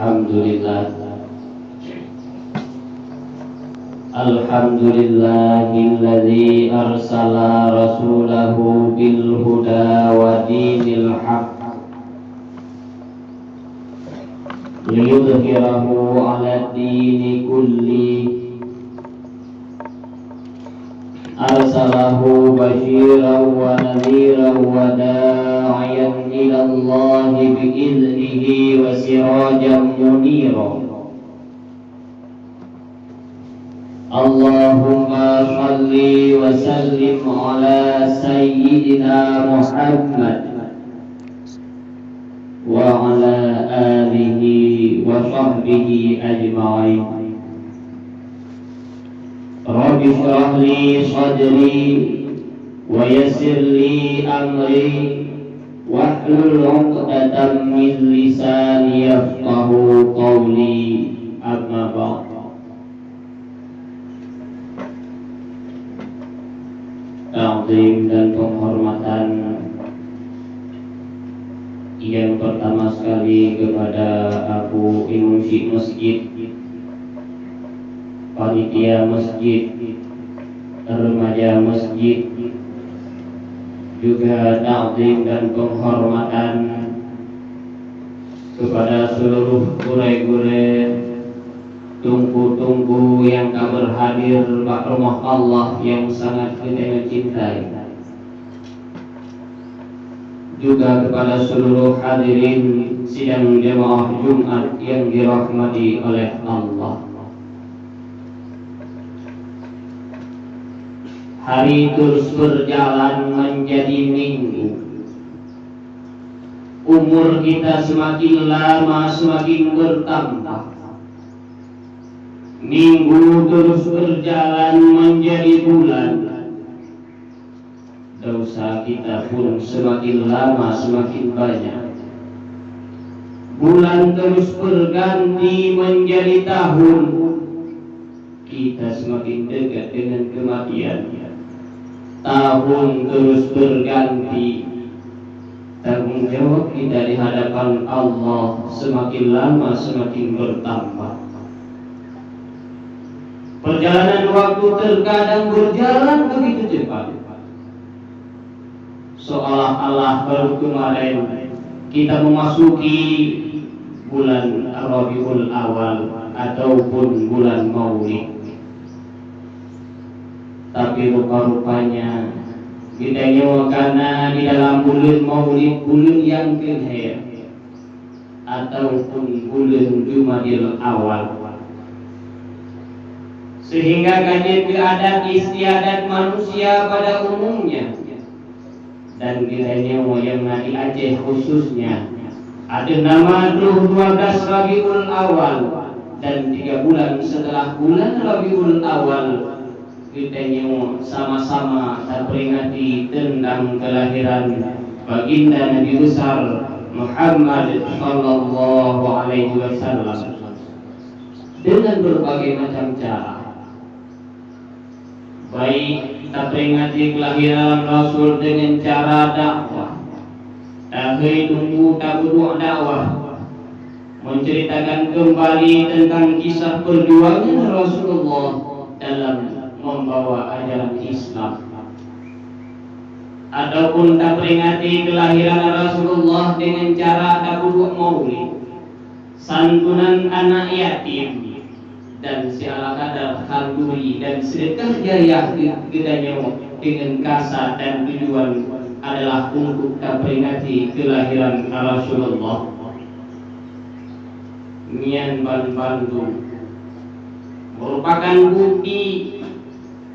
Alhamdulillahilladzi arsala rasulahu bil huda wa dinil haq liyudhhirahu 'ala dini kulli arsalahu basyiran wa nadhiran wa da'iyan ila Allahi bi'idhnihi wa sirajan munira. Allahumma salli wa sallim ala sayyidina Muhammad wa ala alihi wa sahbihi ajma'in. Rabbi shrah li sadri wa yassir li amri wahlul 'uqdatam min lisani yafqahu qawli. Amma ba'd. Ta'zim dan penghormatan yang pertama sekali kepada Abu Imam Syekh Masjid, panitia masjid, remaja masjid, juga ta'zim dan penghormatan kepada seluruh gure-gure, tunggu-tunggu yang tak berhadir ke rumah Allah yang sangat kita cintai, juga kepada seluruh hadirin sidang jamaah Jumat yang dirahmati oleh Allah. Hari terus berjalan menjadi minggu. Umur kita semakin lama semakin bertambah. Minggu terus berjalan menjadi bulan. Dosa kita pun semakin lama semakin banyak. Bulan terus berganti menjadi tahun. Kita semakin dekat dengan kematian. Tahun terus berganti. Tanggung jawab kita di hadapan Allah semakin lama semakin bertambah. Perjalanan waktu terkadang berjalan begitu cepat, seolah-olah baru kemarin kita memasuki bulan Rabiul Awal ataupun bulan Maulid. Tapi rupa-rupanya kita karena di dalam bulan Maulid, bulan yang kehir ataupun bulan Jumadil Awal, sehingga kajian ke adat istiadat manusia pada umumnya dan kiranya yang di Aceh khususnya ada nama 12 Rabiul Awal, dan 3 bulan setelah bulan Rabiul Awal kitanya sama-sama terperingati tentang kelahiran baginda Nabi besar Muhammad sallallahu alaihi wasallam dengan berbagai macam cara. Baik kita peringati kelahiran Rasul dengan cara dakwah, takhir tunggu tabudu dakwah, menceritakan kembali tentang kisah perjuangan Rasulullah dalam membawa ajaran Islam, ataupun tak peringati kelahiran Rasulullah dengan cara tabudu maulid, santunan anak yatim, dan siala kadar khanduri dan sedekah jariah gedanya dengan kasar, dan tujuan adalah untuk memperingati kelahiran Rasulullah. Mian Bandung merupakan bukti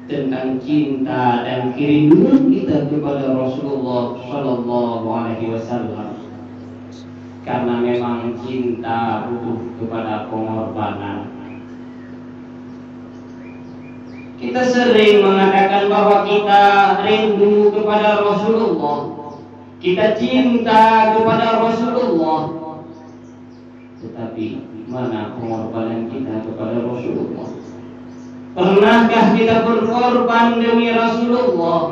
tentang cinta dan kerinduan kita kepada Rasulullah Sallallahu Alaihi Wasallam, karena memang cinta butuh kepada pengorbanan. Kita sering mengatakan bahwa kita rindu kepada Rasulullah, kita cinta kepada Rasulullah, tetapi mana pengorbanan kita kepada Rasulullah? Pernahkah kita berkorban demi Rasulullah?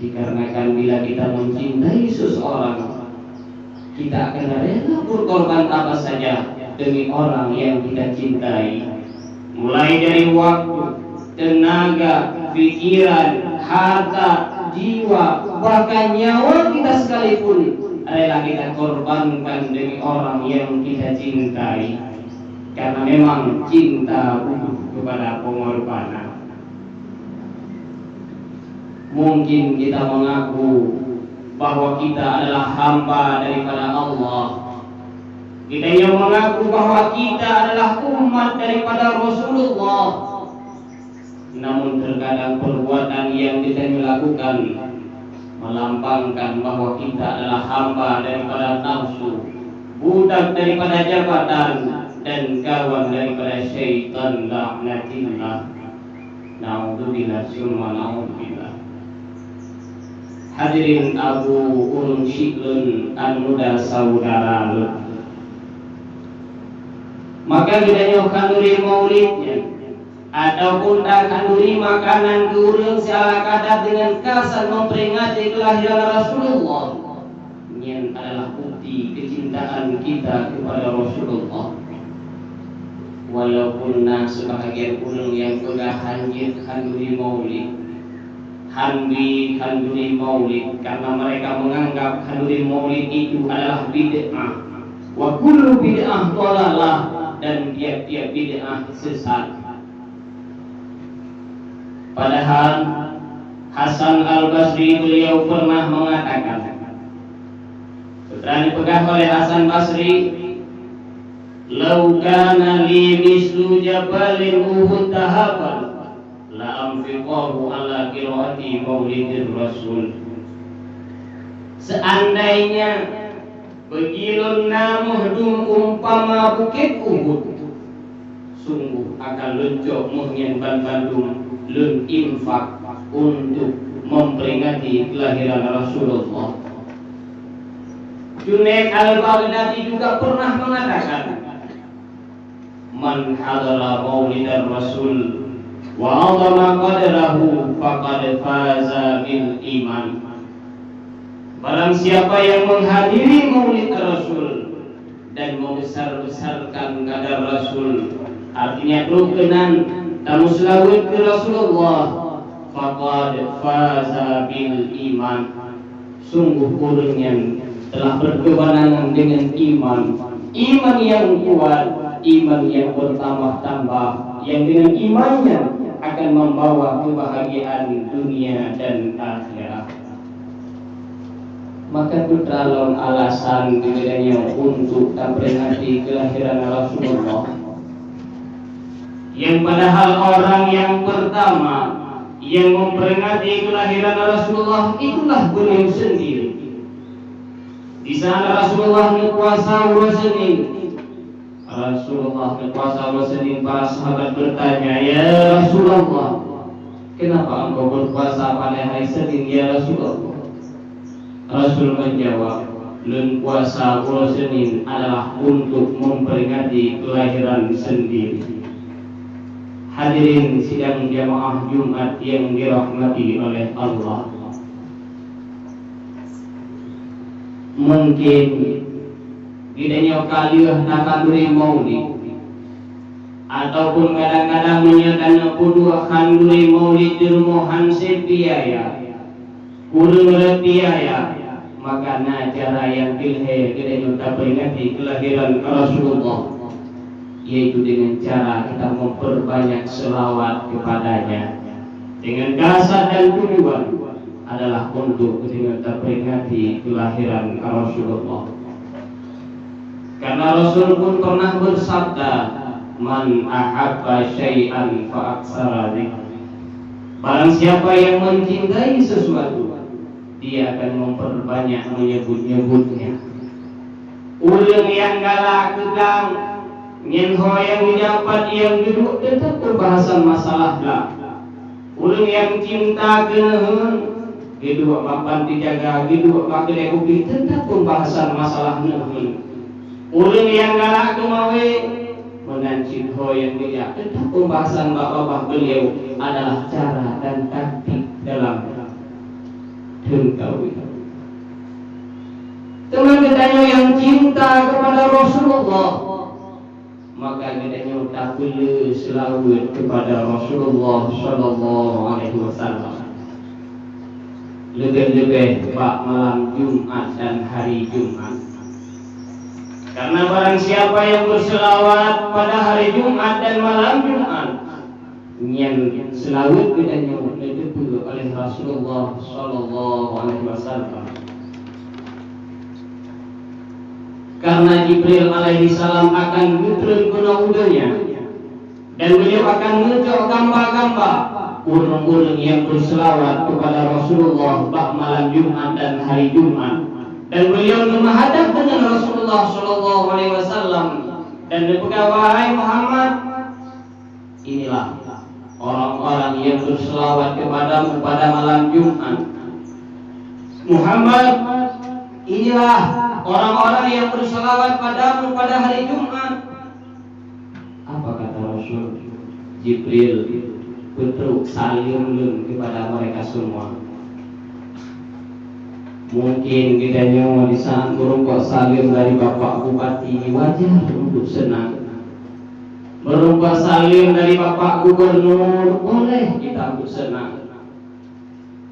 Dikarenakan bila kita mencintai seseorang, kita akan rela berkorban apa saja demi orang yang kita cintai, mulai dari waktu, tenaga, pikiran, harta, jiwa, bahkan nyawa kita sekalipun rela kita korbankan demi orang yang kita cintai, karena memang cinta butuh kepada pengorbanan. Mungkin kita mengaku bahwa kita adalah hamba daripada Allah, kita yang mengaku bahwa kita adalah umat daripada Rasulullah, namun terkadang perbuatan yang kita lakukan melampangkan bahwa kita adalah hamba daripada nafsu, budak daripada jabatan, dan kawan daripada syaitan laknatillah. Naudzubillah summa naudzubillah. Hadirin Abu Ulum Syiklun An-Muda saudara. Maka kita kanduri maulidnya ataupun tak kanduri makanan kurang seala kadar dengan kasar memperingati kelahiran Rasulullah, yang adalah bukti kecintaan kita kepada Rasulullah. Walaupun sebahagian ulung yang sudah hanjir kanduri maulid, kanduri maulid, karena mereka menganggap kanduri maulid itu adalah bid'ah, wa kullu bid'ah dhalalah, dan tiap-tiap bid'ah sesat. Padahal Hasan Al-Basri beliau pernah mengatakan, setelah dipegang oleh Hasan Basri, "Lau kana li mislu jabalin Uhud tahaban la amfiqahu ala qiraati maulidir Rasul." Seandainya begilun namuhdum umpama bukit Uhud, sungguh akan lencok muhyen Bandung lun infak untuk memperingati kelahiran Rasulullah. Junaid Al-Baghdadi juga pernah mengatakan, "Man hadara maulidar Rasul wa 'azama qadrahu faqad faza bil iman." Barang siapa yang menghadiri maulid Rasul dan membesar-besarkan kadar Rasul, artinya rukunan tamu selawat ke Rasulullah, faqad faza bil iman, sungguh kurangnya telah berkewenangan dengan iman yang kuat, iman yang bertambah-tambah, yang dengan imannya akan membawa kebahagiaan dunia dan akhirat. Maka itu dalam alasan bedanya untuk memperingati kelahiran Rasulullah, yang padahal orang yang pertama yang memperingati kelahiran Rasulullah itulah beliau sendiri. Di sana Rasulullah berpuasa Senin. Rasulullah berpuasa Senin. Para sahabat bertanya, "Ya Rasulullah, kenapa engkau berpuasa pada hari Senin ya Rasulullah?" Rasul menjawab, "Lun puasa Senin adalah untuk memperingati kelahiran sendiri." Hadirin sidang jamaah Jumat yang dirahmati oleh Allah, mungkin idenya kaliah nakanduri maulid, ataupun kadang-kadang menyatakan kedua kanduri maulid di rumah hansip biaya kurang biaya, maka cara yang pilih idenya tak peringati kelahiran Rasulullah, yaitu dengan cara kita memperbanyak selawat kepadanya dengan kasar dan tujuan adalah untuk dengan terperingati kelahiran Rasulullah. Karena Rasul pun pernah bersabda, "Man ahabba syai'an fa aktsara dzikr." Barang siapa yang mencintai sesuatu, dia akan memperbanyak menyebut-nyebutnya. Ulun yang galak gedang, nyenho yang menjabat yang duduk tetap pembahasan masalah lah. Ulun yang cinta genehun, kedua mapan dijaga, kedua makan ekonomi, tetap pembahasan masalah nehun. Ulun yang galak kemawe menancin ho yang dia, tetap pembahasan bapak beliau adalah cara dan taktik dalam tengkau. teman katanya yang cinta kepada Rasulullah, maka katanya tak boleh selawat kepada Rasulullah Sallallahu Alaihi Wasallam. Lebih-lebih pak malam Jumat dan hari Jumat. Karena barang siapa yang berselawat pada hari Jumat dan malam Jumat, yang selawat katanya didebut oleh Rasulullah Sallallahu Alaihi Wasallam. Karena Jibril alaihi salam akan turun ke udahnya, dan beliau akan menunjuk gambar-gambar orang-orang yang berselawat kepada Rasulullah pada malam Jumat dan hari Jumat, dan beliau menghadap dengan Rasulullah Sallallahu Alaihi Wasallam dan berkata, wahai Muhammad, inilah orang-orang yang berselawat kepadamu pada malam Jumat. Muhammad, inilah orang-orang yang berselawat padamu pada hari Jumat. Apa kata Rasul? Jibril berteruk salim kepada mereka semua. Mungkin kitanya di saat merungkak salim dari Bapak Bupati wajar untuk senang. Merungkak salim dari Bapak Gubernur boleh kita untuk senang.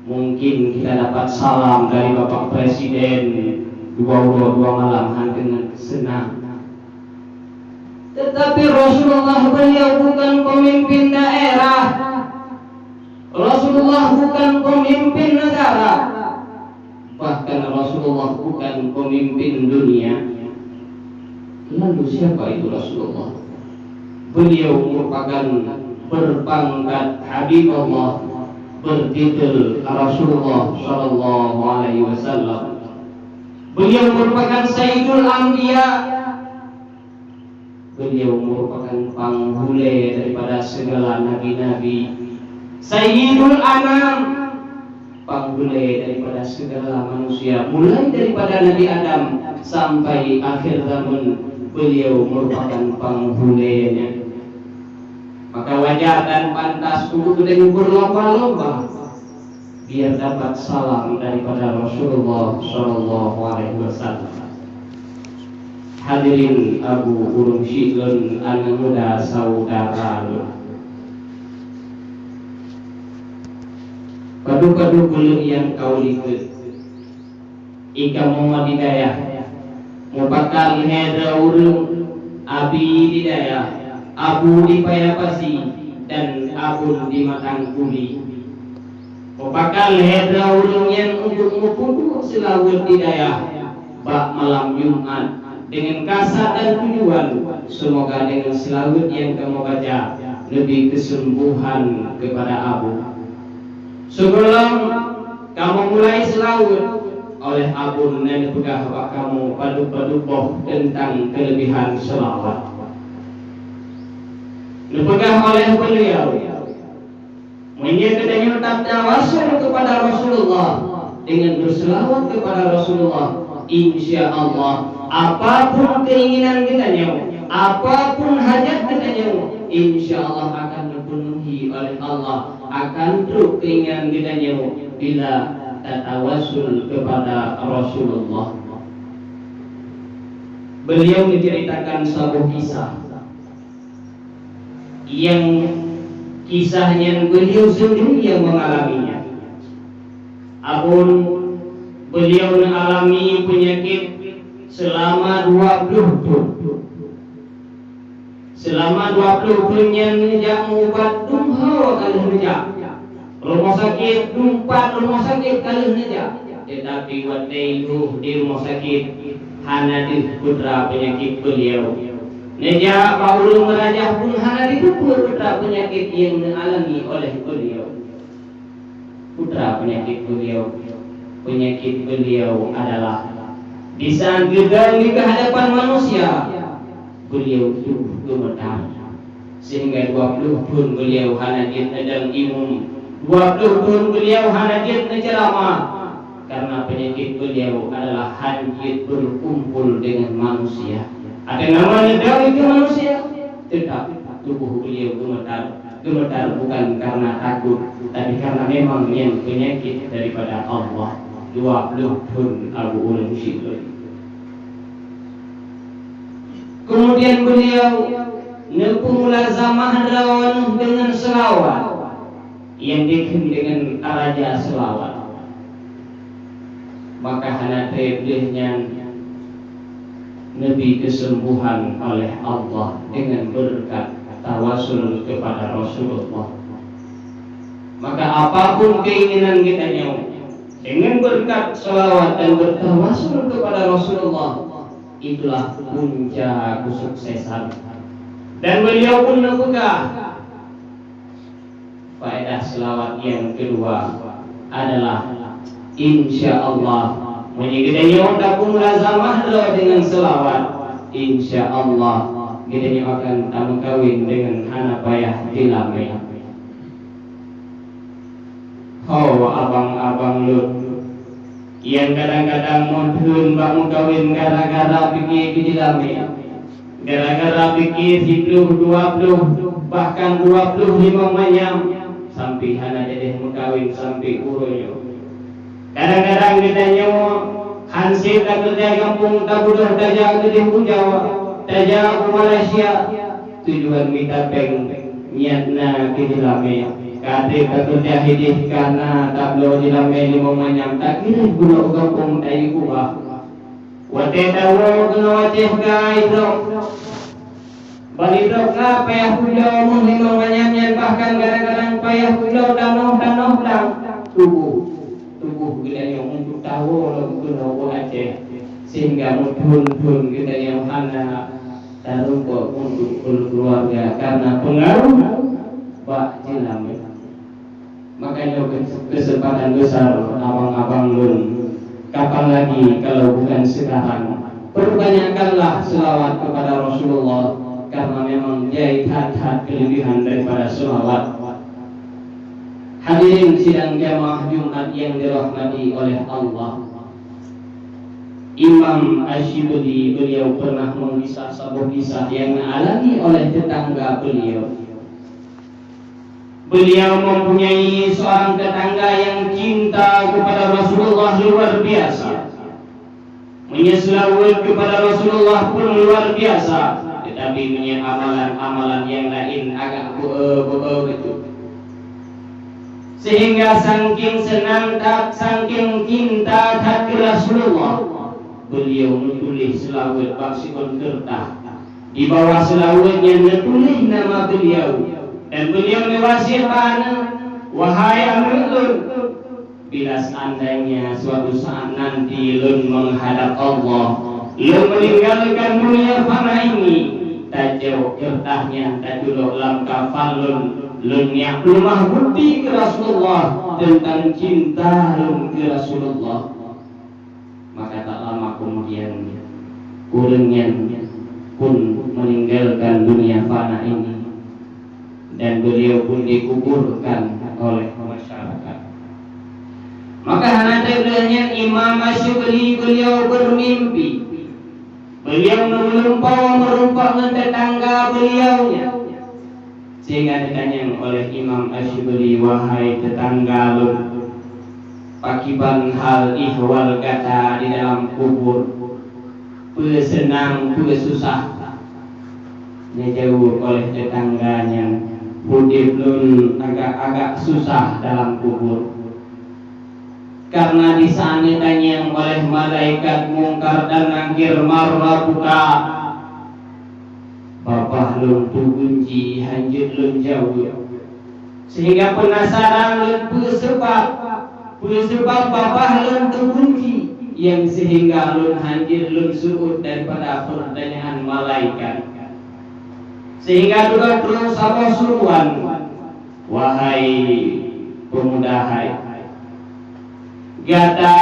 Mungkin kita dapat salam dari Bapak Presiden dua malam dengan senang. Tetapi Rasulullah beliau bukan pemimpin daerah. Rasulullah bukan pemimpin negara. Bahkan Rasulullah bukan pemimpin dunia. Lalu siapa itu Rasulullah? Beliau merupakan berpangkat Habibullah, bertitel Rasulullah Sallallahu Alaihi Wasallam. Beliau merupakan Sayyidul Anbiya. Beliau merupakan penghulu daripada segala nabi-nabi. Sayyidul Anam, penghulu daripada segala manusia, mulai daripada Nabi Adam sampai akhir zaman. Beliau merupakan penghulunya. Maka wajar dan pantas untuk kita berlomba-lomba biar dapat salam daripada Rasulullah Sallallahu Alaihi Wasallam. Hadirin Abu Urung Syidlun, anak muda saudara. Padu-padu belum yang kau lihat. Ika mau didayah, mau bakal heda urung, abi didayah, abu di Payapasi, dan abun di Matangkuli. Bakal heda urung yang untuk mempunyai selawat hidayah bak malam Jumat dengan kasar dan tujuan. Semoga dengan selawat yang kamu baca lebih kesembuhan kepada abu. Sebelum kamu mulai selawat oleh abun dan pegah kamu padu-padu tentang kelebihan selawat. Dipegah oleh beliau menyatakan tetap tawasul kepada Rasulullah dengan berselawat kepada Rasulullah. Insya Allah apapun keinginan kita nyawa, apapun hajat kita nyawa, insya Allah akan dipenuhi oleh Allah. Akan truk keinginan kita nyawa bila tawasul kepada Rasulullah. Beliau menceritakan sebuah kisah yang kisahnya beliau sendiri yang mengalaminya. Apun beliau mengalami penyakit selama 20 tahun. Selama 20 tahun yang menjak mubat dumha kali menjak. Rumah sakit rumah sakit kali menjak. Tetapi wataihu di rumah sakit hanadih putra penyakit beliau. Neja Paulus merajah pun hanadih putra penyakit yang dialami oleh beliau. Putra penyakit beliau. Penyakit beliau adalah di saat gagal di kehadapan manusia, beliau itu gemetar. Sehingga 20 tahun beliau hadir dalam imum, 20 tahun beliau hadir ceramah. Karena penyakit beliau adalah hadir berkumpul dengan manusia. Ada namanya dari manusia, tetapi tubuh beliau gemetar. Gemetar bukan karena takut, tapi karena memang yang penyakit daripada Allah. 20 tahun Abu Ulun Syidlun. Kemudian beliau mulazamah lawan dengan selawat yang dikenal dengan raja selawat. Maka hana bolehnya Nabi kesembuhan oleh Allah dengan berkat tawasul kepada Rasulullah. Maka apapun keinginan kita dengan berkat selawat dan bertawasul kepada Rasulullah, itulah punca kesuksesan. Dan beliau pun membuka faedah selawat yang kedua adalah insya Allah menyegedanya tak pun lazamah dengan selawat, insya Allah kita akan tamu kawin dengan hana payah dilamai. Abang-abang lu yang kadang-kadang modun bangun kawin gara-gara pikir dilamai, gara-gara pikir 10, 20, bahkan 25 manyam sampai hana jadi mengkawin sampai uroyo. Kadang-kadang kita nyawa hansip tak kerja kampung tak budak tajak ke Jawa, tajak ke Malaysia, tujuan kita peng niatna ke dilame. Kata tak kerja hidup karena tak boleh dilame 5 manyam tak kira budak kampung tayi kuah. Wate tawo kena waceh kai bro. Balik bro na payah pulau mun 5 manyam yang bahkan kadang-kadang payah pulau danau belang tubuh kita yang untuk tahu lagu lagu Aceh sehingga mudun kita yang hana taruh untuk keluarga karena pengaruh Pak Jilam. Makanya kesempatan besar abang-abang lun, kapan lagi kalau bukan sekarang, perbanyakkanlah selawat kepada Rasulullah karena memang dia hat kelebihan daripada selawat. Hadirin sidang jamaah Jumat yang dirahmati oleh Allah, Imam Asyibuli beliau pernah mengisah sebuah kisah yang alami oleh tetangga beliau. Beliau mempunyai seorang tetangga yang cinta kepada Rasulullah luar biasa, menyeselawat kepada Rasulullah pun luar biasa, tetapi punya amalan-amalan yang lain agak betul. Sehingga saking senang tak saking cinta hati Rasulullah, beliau menulis selawat baksikon kertas. Di bawah selawatnya menulis nama beliau dan beliau mewasiatkan, wahai amirul, bila seandainya suatu saat nanti lun menghadap Allah, lun meninggalkan dunia fana ini, tak jauh kertasnya tak dulu lam kafan lun yang rumah bukti ke Rasulullah tentang cinta lun ke Rasulullah. Maka tak lama kemudian kurangnya pun meninggalkan dunia fana ini dan beliau pun dikuburkan oleh masyarakat. Maka hanatnya Imam Asyibuli beliau bermimpi, beliau merupakan tetangga beliaunya, sehingga ditanya oleh Imam Asyibuli, wahai tetangga lu, pakiban hal ihwal kata di dalam kubur, senang susah. Dijawab oleh tetangganya, hidup lun agak susah dalam kubur, karena di sana ditanya oleh malaikat mungkar dan nakir, marrabuka, bapak lun tu kunci hanjut lun jauh, sehingga penasaran lun sebab bapak lun tu kunci yang sehingga lun hanjut lun suud daripada pertanyaan malaikat. Sehingga juga terus apa suruhan, wahai pemuda hai, gata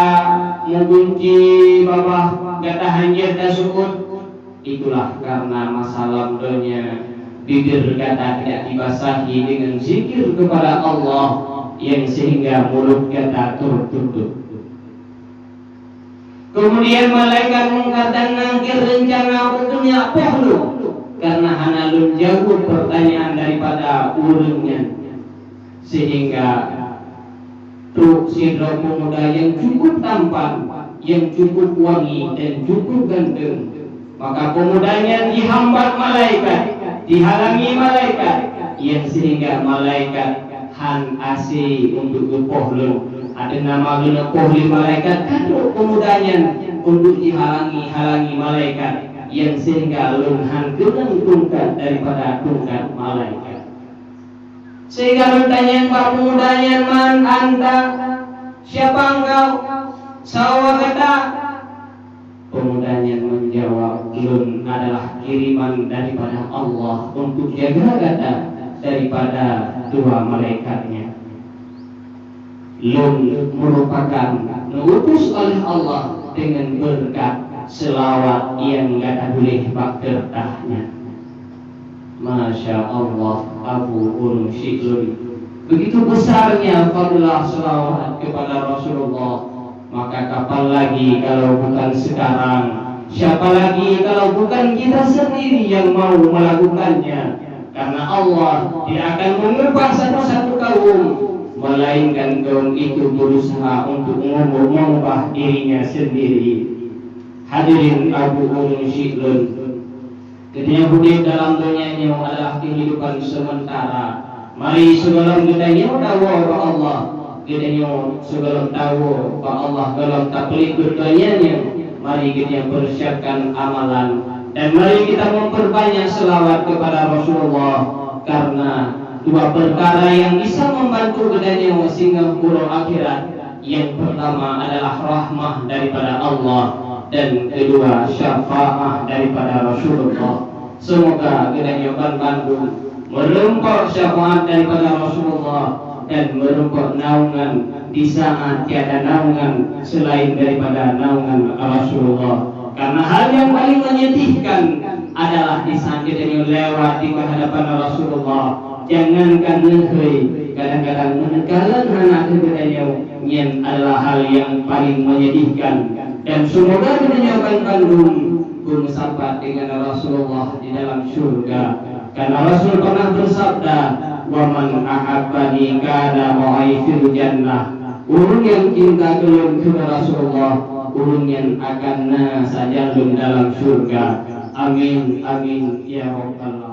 mengunci bapak, gata hanjir dan suud, itulah karena masalah dunia bibir kata tidak dibasahi dengan zikir kepada Allah, yang sehingga mulut kata tertutup. Kemudian malaikat mungkar dan nakir rencana betulnya perlu, karena hana lun jauh pertanyaan daripada urungnya, sehingga truk sidro pemuda yang cukup tampan, yang cukup wangi dan cukup ganteng, maka pemudanya dihambat malaikat, dihalangi malaikat, yang sehingga malaikat han asi untuk pohlu. Ada nama guna pohli malaikat kan pemudanya untuk dihalangi malaikat, yang sehingga lun han genang tungkat daripada tungkat malaikat. Sehingga lun tanya pemudanya, man anta, siapa engkau? Sawa kata. Pemudanya menjawab, lun adalah kiriman daripada Allah untuk jaga-jaga daripada dua malaikatnya. Lun merupakan diutus oleh Allah dengan berkat selawat yang gak boleh baktertahnya. Masya Allah, Abu Syiklun. Begitu besarnya fadilah selawat kepada Rasulullah. Maka kapan lagi kalau bukan sekarang? Siapa lagi kalau bukan kita sendiri yang mau melakukannya? Karena Allah tidak akan mengubah satu-satu kaum, melainkan kaum itu berusaha untuk mengubah dirinya sendiri. Hadirin Abu Syiklun, ketika hidup dalam dunia ini adalah kehidupan sementara. Mari sebelum kita tahu Allah, kita sebelum tahu bahwa Allah dalam taklik dunianya, mari kita persiapkan amalan dan mari kita memperbanyak selawat kepada Rasulullah, karena dua perkara yang bisa membantu kita sehingga pulau akhirat. Yang pertama adalah rahmah daripada Allah, dan kedua syafaat daripada Rasulullah. Semoga kita bantu merempok syafaat daripada Rasulullah dan merumput naungan di saat tiada naungan selain daripada naungan Rasulullah. Karena hal yang paling menyedihkan adalah di saat kita lewat di hadapan Rasulullah. Jangankan negeri, kadang-kadang menekalan anak kepadanya yang adalah hal yang paling menyedihkan. Dan semoga kita kandung bersahabat dengan Rasulullah di dalam surga. Karena Rasul pernah bersabda, wa man ahabbani kana ma'i fil jannah. Ulun yang cinta kepada Rasulullah, ulun yang akan saja dalam surga. Amin amin ya rabbal alamin.